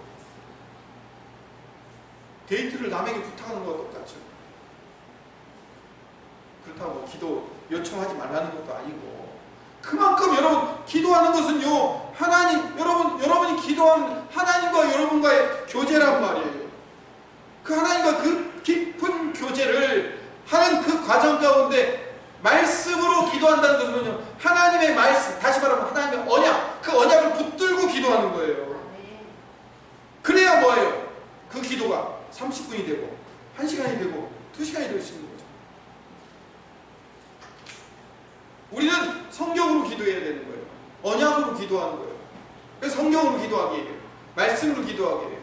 Speaker 1: 데이트를 남에게 부탁하는 거와 똑같죠. 그렇다고 기도 요청하지 말라는 것도 아니고, 그만큼 여러분 기도하는 것은요, 하나님, 여러분이 기도하는 하나님과 여러분과의 교제란 말이에요. 그 하나님과 그 깊은 교제를 하는 그 과정 가운데 말씀으로 기도한다는 것은요, 하나님의 말씀, 다시 말하면 하나님의 언약, 그 언약을 붙들고 기도하는 거예요. 그래야 뭐예요? 그 기도가 30분이 되고 1시간이 되고 2시간이 될 수 있는 거죠. 우리는 성경으로 기도해야 되는 거예요. 언약으로 기도하는 거예요. 그래서 성경으로 기도하게 해요. 말씀으로 기도하게 해요.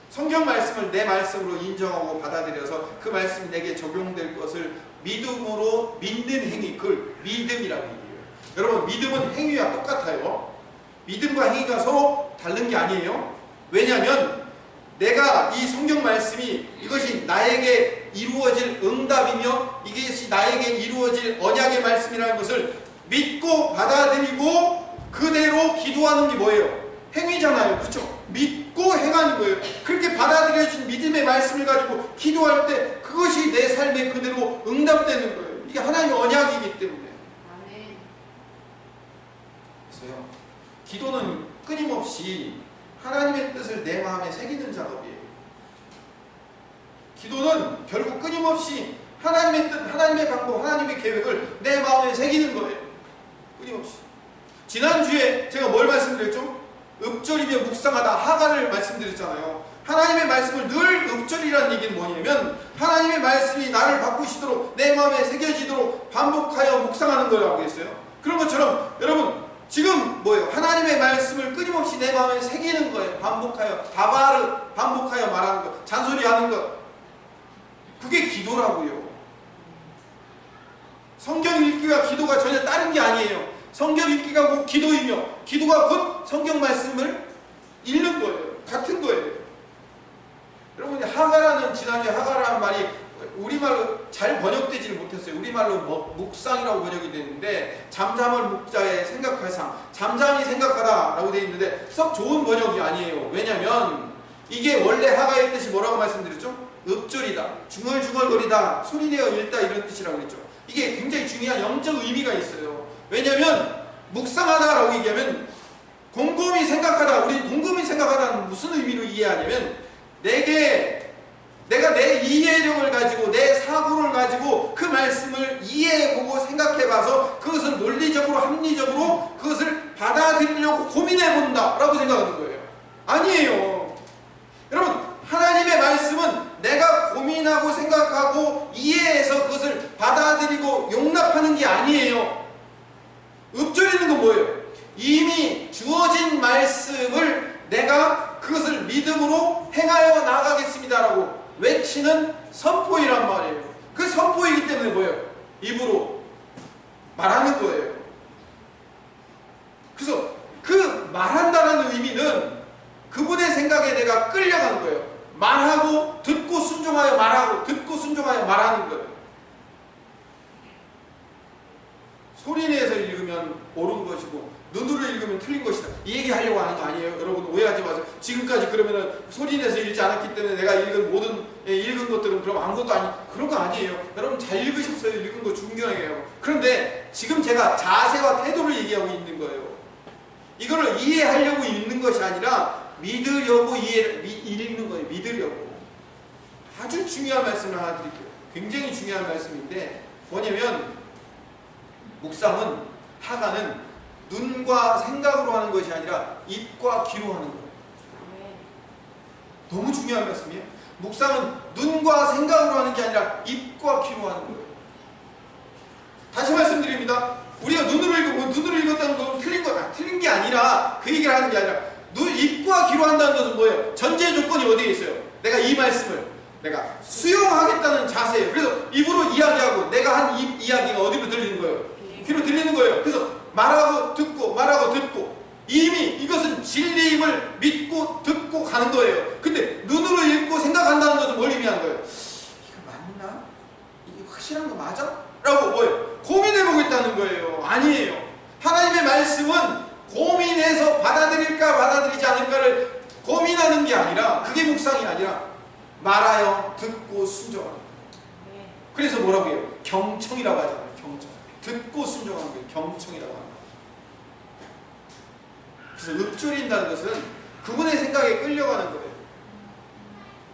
Speaker 1: 성경 말씀을 내 말씀으로 인정하고 받아들여서 그 말씀이 내게 적용될 것을 믿음으로 믿는 행위, 그걸 믿음이라고 얘기해요. 여러분, 믿음은 행위와 똑같아요. 믿음과 행위가 서로 다른 게 아니에요. 왜냐하면 내가 이 성경 말씀이 이것이 나에게 이루어질 응답이며 이것이 나에게 이루어질 언약의 말씀이라는 것을 믿고 받아들이고 그대로 기도하는 게 뭐예요? 행위잖아요. 그렇죠? 믿고 행하는 거예요. 그렇게 받아들여진 믿음의 말씀을 가지고 기도할 때 그것이 내 삶에 그대로 응답되는 거예요. 이게 하나님의 언약이기 때문에. 그래서요, 기도는 끊임없이 하나님의 뜻을 내 마음에 새기는 작업이에요. 기도는 결국 끊임없이 하나님의 뜻, 하나님의 방법, 하나님의 계획을 내 마음에 새기는 거예요. 끊임없이. 지난주에 제가 뭘 말씀드렸죠? 읍절이며 묵상하다 하가를 말씀드렸잖아요. 하나님의 말씀을 늘 읍절이라는 얘기는 뭐냐면 하나님의 말씀이 나를 바꾸시도록 내 마음에 새겨지도록 반복하여 묵상하는 거라고 했어요. 그런 것처럼 여러분 지금 뭐예요? 하나님의 말씀을 끊임없이 내 마음에 새기는 거예요. 반복하여, 다바르, 반복하여 말하는 것, 잔소리하는 것. 그게 기도라고요. 성경 읽기와 기도가 전혀 다른 게 아니에요. 성경 읽기가 곧 기도이며 기도가 곧 성경 말씀을 읽는 거예요. 같은 거예요. 여러분, 하가라는, 지난주에 하가라는 말이 우리말로 잘 번역되지를 못했어요. 우리말로 묵상이라고 번역이 됐는데 잠잠을 묵자에 생각할상, 잠잠히 생각하다라고 되어 있는데 썩 좋은 번역이 아니에요. 왜냐하면 이게 원래 하가의 뜻이 뭐라고 말씀드렸죠? 읍절이다, 중얼중얼거리다, 소리내어 읽다, 이런 뜻이라고 했죠. 이게 굉장히 중요한 영적 의미가 있어요. 왜냐하면 묵상하다라고 얘기하면 곰곰이 생각하다, 우리 곰곰이 생각하다는 무슨 의미로 이해하냐면 내가 내 이해력을 가지고 내 사고를 가지고 그 말씀을 이해해보고 생각해봐서 그것을 논리적으로 합리적으로 그것을 받아들이려고 고민해본다 라고 생각하는 거예요. 아니에요. 여러분, 하나님의 말씀은 내가 고민하고 생각하고 이해해서 그것을 받아들이고 용납하는 게 아니에요. 읊조리는 건 뭐예요? 이미 주어진 말씀을 내가 그것을 믿음으로 행하여 나가겠습니다라고 외치는 선포이란 말이에요. 그 선포이기 때문에 뭐예요? 입으로 말하는 거예요. 그래서 그 말한다는 의미는 그분의 생각에 내가 끌려가는 거예요. 말하고 듣고 순종하여 말하고 듣고 순종하여 말하는 거예요. 소리내서 읽으면 옳은 것이고 눈으로 읽으면 틀린 것이다. 이 얘기 하려고 하는 거 아니에요. 여러분 오해하지 마세요. 지금까지 그러면은 소리내서 읽지 않았기 때문에 내가 읽은 모든 읽은 것들은 그럼 아무것도 그런 거 아니에요. 여러분 잘 읽으셨어요. 읽은 거 중요해요. 그런데 지금 제가 자세와 태도를 얘기하고 있는 거예요. 이거를 이해하려고 읽는 것이 아니라 믿으려고 읽는 거예요. 믿으려고. 아주 중요한 말씀을 하나 드릴게요. 굉장히 중요한 말씀인데 뭐냐면 묵상은, 하가는 눈과 생각으로 하는 것이 아니라 입과 귀로 하는 거예요. 너무 중요한 말씀이에요. 묵상은 눈과 생각으로 하는 게 아니라 입과 귀로 하는 거예요. 다시 말씀드립니다. 우리가 눈으로 읽었다는 건 틀린 게 아니라 그 얘기를 하는 게 아니라 입과 귀로 한다는 것은 뭐예요? 전제 조건이 어디에 있어요? 내가 이 말씀을 내가 수용하겠다는 자세예요. 그래서 입으로 이야기하고 내가 한 이야기가 어디로 들리는 거예요? 귀로 들리는 거예요. 그래서 말하고 듣고 이미 이것은 진리임을 믿고 듣고 가는 거예요. 근데 눈으로 읽고 생각한다는 것은 뭘 의미하는 거예요? 이거 맞나? 이게 확실한 거 맞아? 게 아니라, 그게 묵상이 아니라 말하여 듣고 순종하는 거예요. 그래서 뭐라고 해요? 경청이라고 하잖아요. 경청. 듣고 순종하는 거예요. 경청이라고 하는 거예요. 그래서 읊조린다는 것은 그분의 생각에 끌려가는 거예요.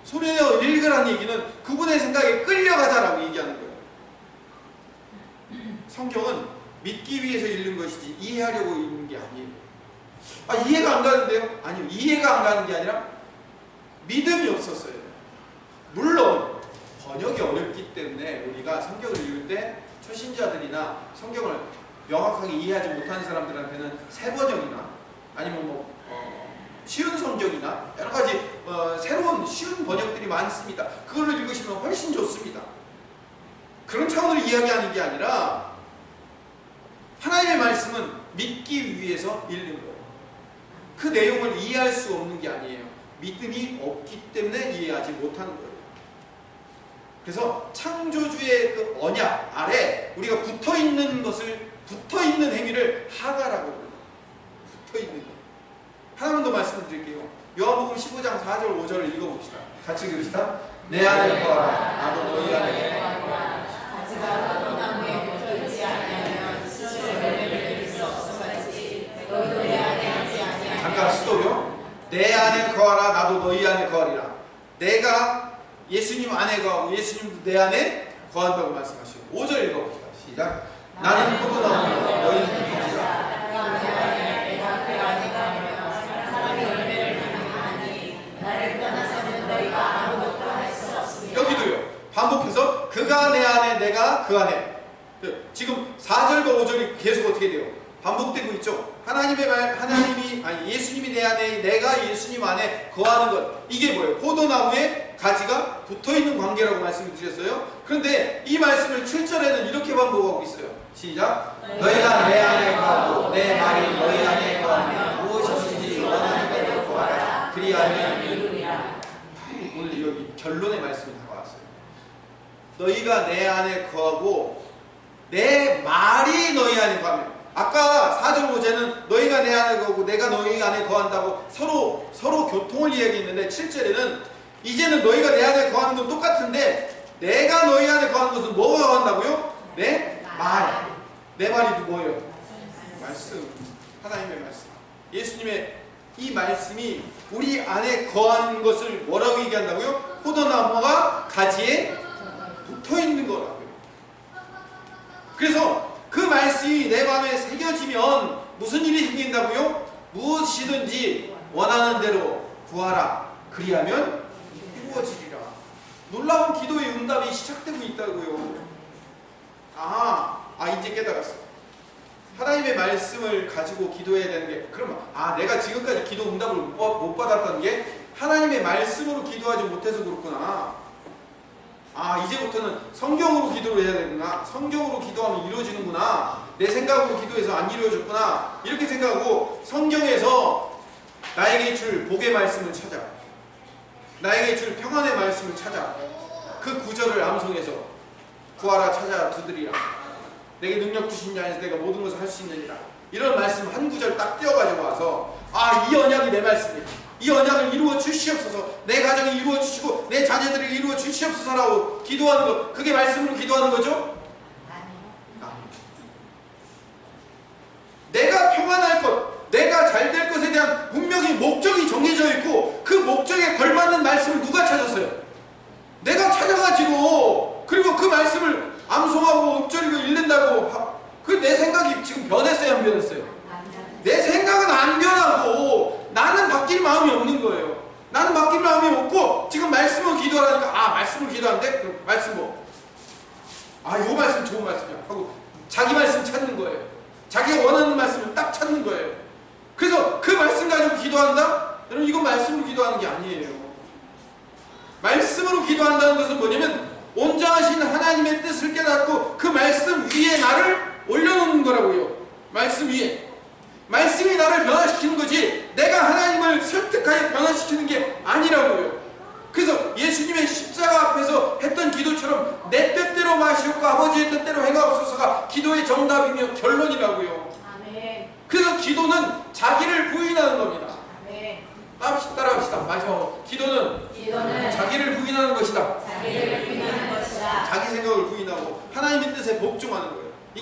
Speaker 1: 소리내어 읽으라는 얘기는 그분의 생각에 끌려가자라고 얘기하는 거예요. 성경은 믿기 위해서 읽는 것이지 이해하려고 읽는 게 아니에요. 아, 이해가 안 가는데요? 아니요. 이해가 안 가는 게 아니라 믿음이 없었어요. 물론 번역이 어렵기 때문에 우리가 성경을 읽을 때 초신자들이나 성경을 명확하게 이해하지 못하는 사람들한테는 새 번역이나 아니면 뭐 쉬운 성경이나 여러 가지 새로운 쉬운 번역들이 많습니다. 그걸로 읽으시면 훨씬 좋습니다. 그런 차원으로 이야기하는 게 아니라 하나님의 말씀은 믿기 위해서 읽는 거예요. 그 내용을 이해할 수 없는 게 아니에요. 믿음이 없기 때문에 이해하지 못하는 거예요. 그래서 창조주의 그 언약 아래 우리가 붙어있는 것을, 붙어있는 행위를 하가라고 불러요. 붙어있는 것. 하나만 더 말씀을 드릴게요. 요한복음 15장 4절 5절을 읽어봅시다. 같이 읽읍시다. 내 안에 거하라 나도 너희 안에 거하라.
Speaker 2: 가지가 포도나무에 붙어있지 아니하면 스스로 열매를 맺을 수 없음같이 너희도 내 안에 있지 아니하면.
Speaker 1: 잠깐 스톱요. 내 안에 거하라 나도 너희 안에 거하리라. 내가 예수님 안에 거하고 예수님도 내 안에 거한다고 말씀하시고 5절 읽어봅시다. 시작. 나는 포도나무 너희는 잎이라. 여기도요. 반복해서 그가 내 안에 내가 그 안에. 지금 4절과 5절이 계속 어떻게 돼요? 반복되고 있죠. 하나님의 말, 예수님이 내 안에 내가 예수님 안에 거하는 것. 이게 뭐예요? 포도나무에 가지가 붙어있는 관계라고 말씀을 드렸어요. 그런데 이 말씀을 7절에는 이렇게 반복하고 있어요. 시작. 너희가 내 안에 거하고 내 말이 너희 안에 거하면 무엇이든지 원하는 대로 구하라. 그리하면 이루리라. 오늘 여기 결론의 말씀이 다가왔어요. 너희가 내 안에 거하고 내 말이 너희 안에 거하면. 아까 4절 5절은 너희가 내 안에 거하고 내가 너희 안에 거한다고 서로 교통을 이야기했는데 7절에는 이제는 너희가 내 안에 거하는 건 똑같은데 내가 너희 안에 거하는 것은 뭐가 거한다고요? 내 말. 내 말이 뭐예요? 말씀. 하나님의 말씀. 예수님의 이 말씀이 우리 안에 거하는 것을 뭐라고 얘기한다고요? 포도나무가 가지에 붙어있는 거라고요. 그래서 그 말씀이 내 마음에 새겨지면 무슨 일이 생긴다고요? 무엇이든지 원하는 대로 구하라. 그리하면 이루어지리라. 놀라운 기도의 응답이 시작되고 있다고요. 이제 깨달았어. 하나님의 말씀을 가지고 기도해야 되는 게, 그러면 내가 지금까지 기도 응답을 못 받았다는 게 하나님의 말씀으로 기도하지 못해서 그렇구나. 이제부터는 성경으로 기도를 해야 되구나. 성경으로 기도하면 이루어지는구나. 내 생각으로 기도해서 안 이루어졌구나. 이렇게 생각하고 성경에서 나에게 줄 복의 말씀을 찾아. 나에게 줄 평안의 말씀을 찾아. 그 구절을 암송해서 구하라 찾아 두드리라. 내게 능력 주신 자 안에서 내가 모든 것을 할 수 있느니라. 이런 말씀 한 구절 딱 떼어가지고 와서 이 언약이 내 말씀이야. 이 언약을 이루어 주시옵소서. 내 가정이 이루어 주시고 내 자녀들에게 이루어 주시옵소서라고 기도하는 것. 그게 말씀으로 기도하는 거죠? 아니요. 내가 평안할 것, 내가 잘 될 것에 대한 분명히 목적이 정해져 있고 그 목적에 걸맞는 말씀을 누가 찾았어요? 내가 찾아가지고 그리고 그 말씀을 암송하고 읊조리고 읽는다고 그 내 생각이 지금 변했어요? 안 변했어요? 내 생각은 안 변하고 나는 바뀔 마음이 없는 거예요. 나는 바뀔 마음이 없고 지금 말씀을 기도하라니까 말씀을 기도하는데 그럼 말씀 뭐? 요 말씀 좋은 말씀이야 하고 자기 말씀 찾는 거예요. 자기가 원하는 말씀을 딱 찾는 거예요. 그래서 그 말씀 가지고 기도한다? 여러분 이건 말씀으로 기도하는 게 아니에요. 말씀으로 기도한다는 것은 뭐냐면 온전하신 하나님의 뜻을 깨닫고 그 말씀 위에 나를 올려놓는 거라고요. 말씀 위에. 말씀이 나를 변화시키는 거지 내가 하나님을 설득하여 변화시키는 게 아니라고요. 그래서 예수님의 십자가 앞에서 했던 기도처럼 내 뜻대로 마시옵고 아버지의 뜻대로 행하옵소서가 기도의 정답이며 결론이라고요.
Speaker 2: 아멘.
Speaker 1: 그래서 기도는 자기를 부인하는 겁니다.
Speaker 2: 아멘.
Speaker 1: 따라합시다. 마지막으로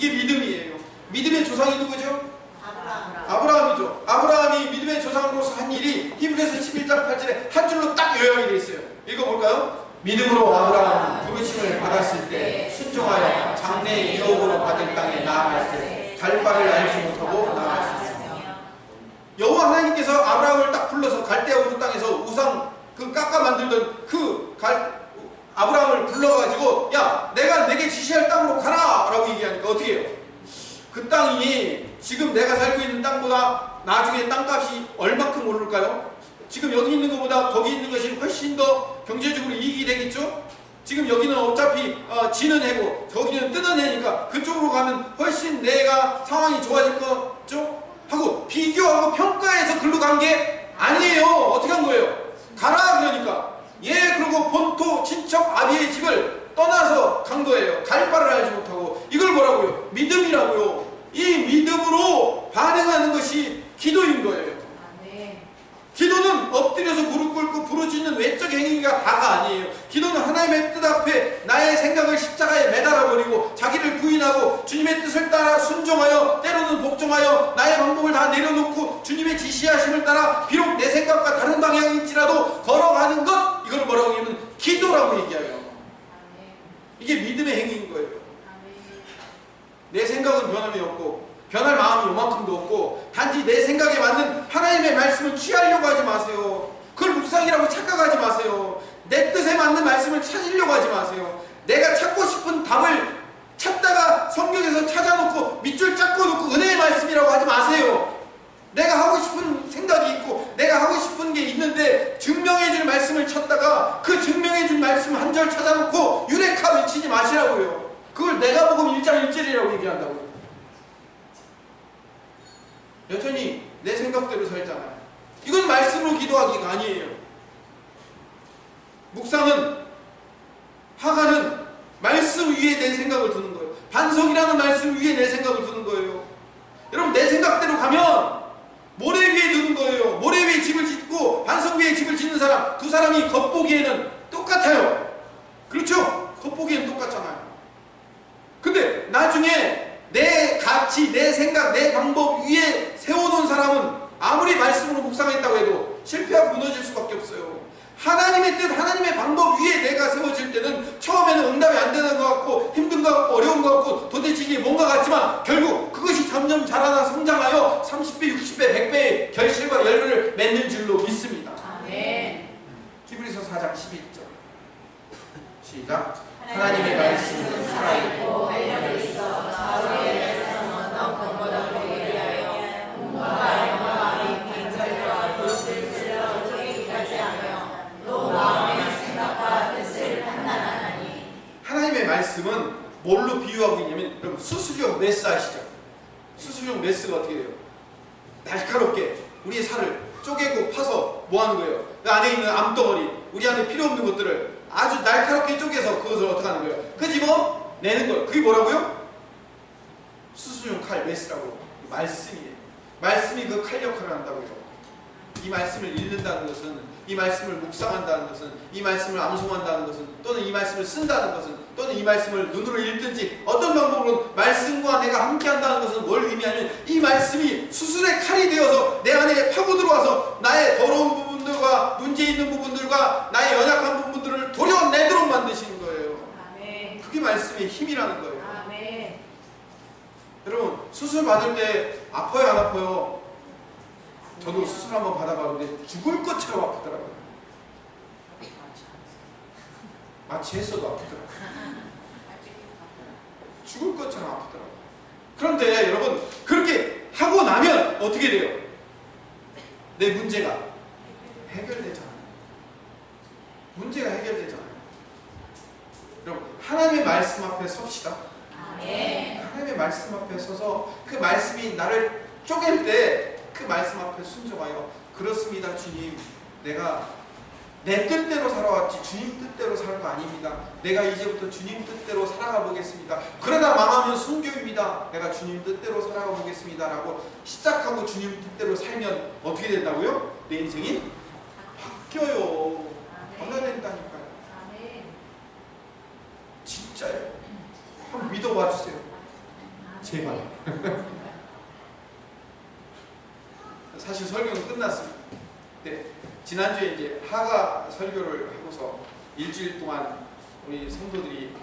Speaker 1: 이게 믿음이에요. 믿음의 조상이 누구죠?
Speaker 2: 아브라함.
Speaker 1: 아브라함이죠. 아브라함이 믿음의 조상으로서 한 일이 히브리서 11장 8절에 한 줄로 딱 요약이 되어 있어요. 읽어볼까요? 믿음으로 아브라함은 부르심을 받았을 때 순종하여 장래의 유업으로 받을 땅에 나아갈 때 갈 바를 알지 못하고 나아갔습니다. 여호와 하나님께서 아브라함을 딱 불러서 갈대아 우르 땅에서 우상 그 깎아 만들던 아브라함을 불러가지고 야 내가 내게 지시할 땅으로 가라 라고 얘기하니까 어떻게 해요? 그 땅이 지금 내가 살고 있는 땅보다 나중에 땅값이 얼마큼 오를까요? 지금 여기 있는 것보다 거기 있는 것이 훨씬 더 경제적으로 이익이 되겠죠? 지금 여기는 어차피 지는 해고 저기는 뜨는 해니까 그쪽으로 가면 훨씬 내가 상황이 좋아질 거죠? 하고 비교하고 평가해서 글로 간 게 아니에요. 어떻게 한 거예요? 가라 그러니까 그리고 본토 친척 아비의 집을 떠나서 간 거예요. 갈 바를 알지 못하고. 이걸 뭐라고요? 믿음이라고요. 이 믿음으로 반응하는 것이 기도인 거예요. 기도는 엎드려서 무릎 꿇고 부르짖는 외적 행위가 다가 아니에요. 기도는 하나님의 뜻 앞에 나의 생각을 십자가에 매달아버리고 자기를 부인하고 주님의 뜻을 따라 순종하여 때로는 복종하여 나의 방법을 다 내려놓고 주님의 지시하심을 따라 비록 내 생각과 다른 방향일지라도 걸어가는 것, 이걸 뭐라고 하면 기도라고 얘기해요. 이게 믿음의 행위인 거예요. 내 생각은 변함이 없고 변할 마음이 요만큼도 없고 단지 내 생각에 맞는 하나님의 말씀을 취하려고 하지 마세요. 그걸 묵상이라고 착각하지 마세요. 내 뜻에 맞는 말씀을 찾으려고 하지 마세요. 내가 찾고 싶은 답을 찾다가 성경에서 찾아놓고 밑줄 짰고 놓고 은혜의 말씀이라고 하지 마세요. 내가 하고 싶은 생각이 있고 내가 하고 싶은 게 있는데 증명해줄 말씀을 찾다가 그 증명해줄 말씀 한 절 찾아놓고 유레카 외치지 마시라고요. 그걸 내가 복음 1장 1절이라고 얘기한다고요. 여전히 내 생각대로 살잖아요. 이건 말씀으로 기도하기가 아니에요. 묵상은, 하가는 말씀 위에 내 생각을 두는 거예요. 반석이라는 말씀 위에 내 생각을 두는 거예요. 여러분 내 생각대로 가면 모래 위에 두는 거예요. 모래 위에 집을 짓고 반석 위에 집을 짓는 사람, 두 사람이 겉보기에는 똑같아요. 그렇죠? 겉보기에는 똑같잖아요. 근데 나중에 내 가치, 내 생각, 내 방법 위에 세워놓은 사람은 아무리 말씀으로 묵상했다고 해도 실패하고 무너질 수밖에 없어요. 하나님의 뜻, 하나님의 방법 위에 내가 세워질 때는 처음에는 응답이 안 되는 것 같고 힘든 것 같고 어려운 것 같고 도대체 이게 뭔가 같지만 결국 그것이 점점 자라나 성장하여 30배, 60배, 100배의 결실과 열매를 맺는 줄로 믿습니다.
Speaker 2: 아멘.
Speaker 1: 히브리서 4장 11절 시작. 하나님의 말씀은 살아있고
Speaker 2: 활력이 있어 자우리의 말씀은 너무너무 예리하여 공부와 영화와 간절과 뜻을 찔러 쪼개기까지 하며 또 마음의 생각과 뜻을 판단하나니.
Speaker 1: 하나님의 말씀은 뭘로 비유하고 있냐면 여러분 수술용 메스 아시죠? 수술용 메스가 어떻게 돼요? 날카롭게 우리의 살을 쪼개고 파서 뭐 하는 거예요? 그 안에 있는 암덩어리, 우리 안에 필요 없는 것들을 아주 날카롭게 쪼개서 그것을 어떻게 하는 거예요? 끄집어 내는 거예요. 그게 뭐라고요? 수술용 칼, 메스라고. 말씀이에요. 말씀이 그 칼 역할을 한다고요. 이 말씀을 읽는다는 것은, 이 말씀을 묵상한다는 것은, 이 말씀을 암송한다는 것은, 또는 이 말씀을 쓴다는 것은, 또는 이 말씀을 눈으로 읽든지 어떤 방법으로 말씀과 내가 함께 한다는 것은 뭘 의미하냐면 이 말씀이 수술의 칼이 되어서 내 안에 파고 들어와서 나의 더러운 부분들과 문제 있는 부분들과 나의 연약한 부분들을 도려내도록 만드시는 거예요.
Speaker 2: 아멘.
Speaker 1: 그게 말씀의 힘이라는 거예요.
Speaker 2: 아멘.
Speaker 1: 여러분 수술 받을 때 아파요 안 아파요? 저도 수술 한번 받아봤는데 죽을 것처럼 아프더라고요. 마취 했어도 아프더라고요. 죽을 것처럼 아프더라고요. 그런데 여러분 그렇게 하고 나면 어떻게 돼요? 내 문제가 해결되잖아요. 문제가 해결되잖아요. 여러분 하나님의 말씀 앞에 섭시다.
Speaker 2: 아멘.
Speaker 1: 하나님의 말씀 앞에 서서 그 말씀이 나를 쪼갤 때 그 말씀 앞에 순종하여 그렇습니다 주님, 내가 내 뜻대로 살아왔지 주님 뜻대로 살 거 아닙니다. 내가 이제부터 주님 뜻대로 살아가 보겠습니다. 그러다 망하면 순교입니다. 내가 주님 뜻대로 살아가 보겠습니다 라고 시작하고 주님 뜻대로 살면 어떻게 된다고요? 내 인생이 바뀌어요. 변화된다니까요.
Speaker 2: 아멘.
Speaker 1: 진짜요. 한번 믿어봐 주세요. 제발. 사실 설교는 끝났습니다. 네, 지난주에 이제 하가 설교를 하고서 일주일 동안 우리 성도들이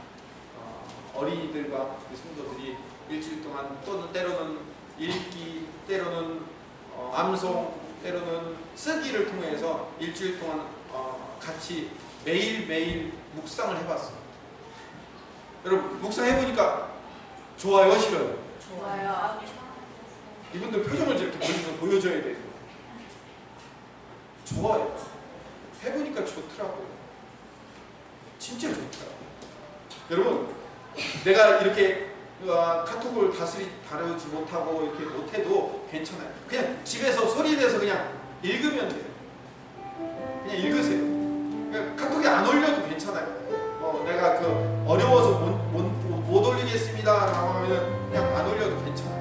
Speaker 1: 어린이들과 우리 성도들이 일주일 동안 또는 때로는 읽기, 때로는 암송, 때로는 쓰기를 통해서 일주일 동안 같이 매일매일 묵상을 해봤습니다. 여러분 묵상해보니까 좋아요, 싫어요?
Speaker 2: 좋아요.
Speaker 1: 이분들 표정을 저렇게 멀리서 보여줘야 돼요. 좋아요. 해보니까 좋더라고요. 진짜 좋더라고요. 여러분, 내가 이렇게 카톡을 다루지 못하고 이렇게 못해도 괜찮아요. 그냥 집에서 소리 내서 그냥 읽으면 돼요. 그냥 읽으세요. 그냥 카톡이 안 올려도 괜찮아요. 내가 어려워서 못 올리겠습니다 라고 하면 그냥 안 올려도 괜찮아요.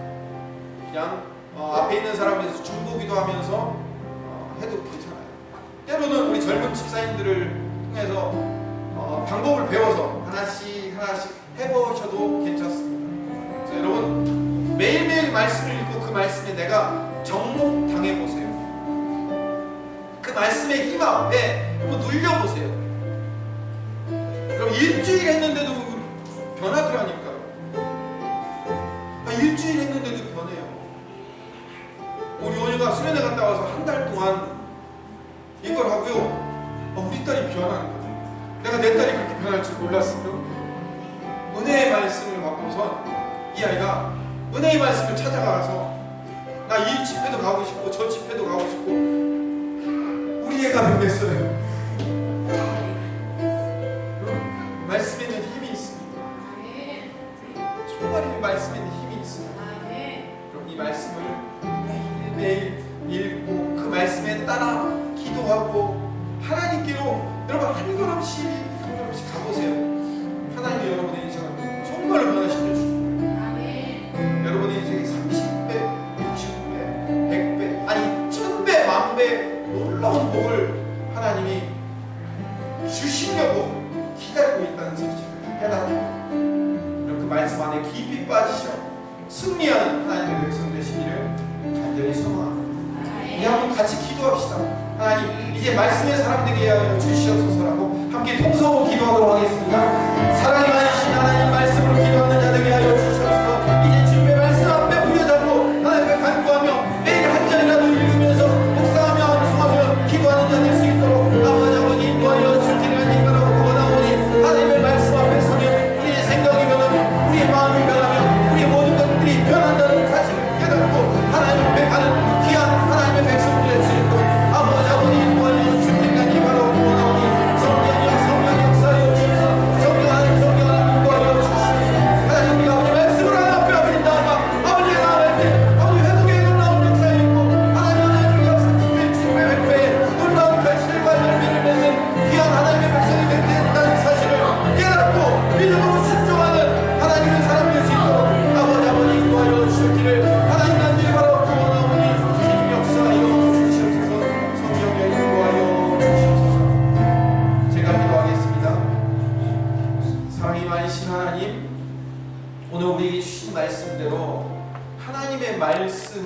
Speaker 1: 그냥 앞에 있는 사람에서 중보기도 하면서 해도 괜찮아요. 때로는 우리 젊은 집사님들을 통해서 방법을 배워서 하나씩 해보셔도 괜찮습니다. 그래서 여러분 매일매일 말씀을 읽고 그 말씀에 내가 접목당해보세요. 그 말씀의 힘 앞에 한번 눌려보세요. 그럼 일주일 했는데도 변하더라니까요. 일주일 했는데도 변해요. 우리 오니가 수련회 갔다 와서 한 달 동안 이걸 하고요. 우리 딸이 변하는 거예요. 내가 내 딸이 그렇게 변할 줄 몰랐어요. 은혜의 말씀을 받고선 이 아이가 은혜의 말씀을 찾아가서 나 이 집회도 가고 싶고 저 집회도 가고 싶고 우리 애가 변했어요. 말씀에는 힘이 있습니다. 정말 이 말씀에는 힘이 있습니다. 그럼 이 말씀을 매일 읽고 그 말씀에 따라 기도하고 하나님께로 여러분 한 걸음씩 가보세요. 하나님이 여러분의 인생을 정말로 변화시켜 주십니다. 여러분의 인생이 30배, 60배, 100배 아니 1000배, 10,000배 놀라운 복을 하나님이 주시려고 기다리고 있다는 사실을 깨닫고 그 말씀 안에 깊이 빠지셔 승리하는 하나님의 백성 되시기를 간절히 소망합니다. 우리 한번 같이 기도합시다. 하나님 이제 말씀의 사람되게 하여 주시옵소서라고 함께 통성으로 기도하도록 하겠습니다. 사랑이 많으신 하나님 말씀으로 기도하는 자되게 하여 주시옵소서. 이제 주님의 말씀 앞에 부여잡고 하나님 앞에 간구하며 매일 한 절이라도 읽으면서 묵상하며 암송하며 기도하는 자 될 수 있도록 아버지 인도하여 주시기를 하나님 바라고 원하오니 하나님의 말씀 앞에 서면 우리의 생각이 변하며 우리의 마음이 변하며 우리의 모든 것들이 변한다는 사실을 깨닫고 하나님 앞에 가는 귀한 하나님의 백성들 될 수 있도록 아버지 인도하여 주시기를 바라고 원하오니 성령 역사하여 주시옵소서. 성령 하나님 인도하여 주시옵소서. 하나님 우리가 우리 말씀을 하나 앞에 드린다가 아버지가 나갈 때 아버지 회복의 놀라운 역사에 있고 하나님 역사 주의 회복에 놀라운 결실과 열매를 맺는 귀한 하나님의 백성이 된다는 사실을 깨닫고 믿음으로 순종하는 하나님의 사람 될 수 있도록 아버지 인도하여 주시기를 하나님 간절히 바라고 원하오니 주님 역사하여 주시옵소서. 성령에 인도하여 주시옵소서. 제가 기도하겠습니다. 사랑이 많으신 하나님, 오늘 우리에게 주신 말씀대로 하나님의 말씀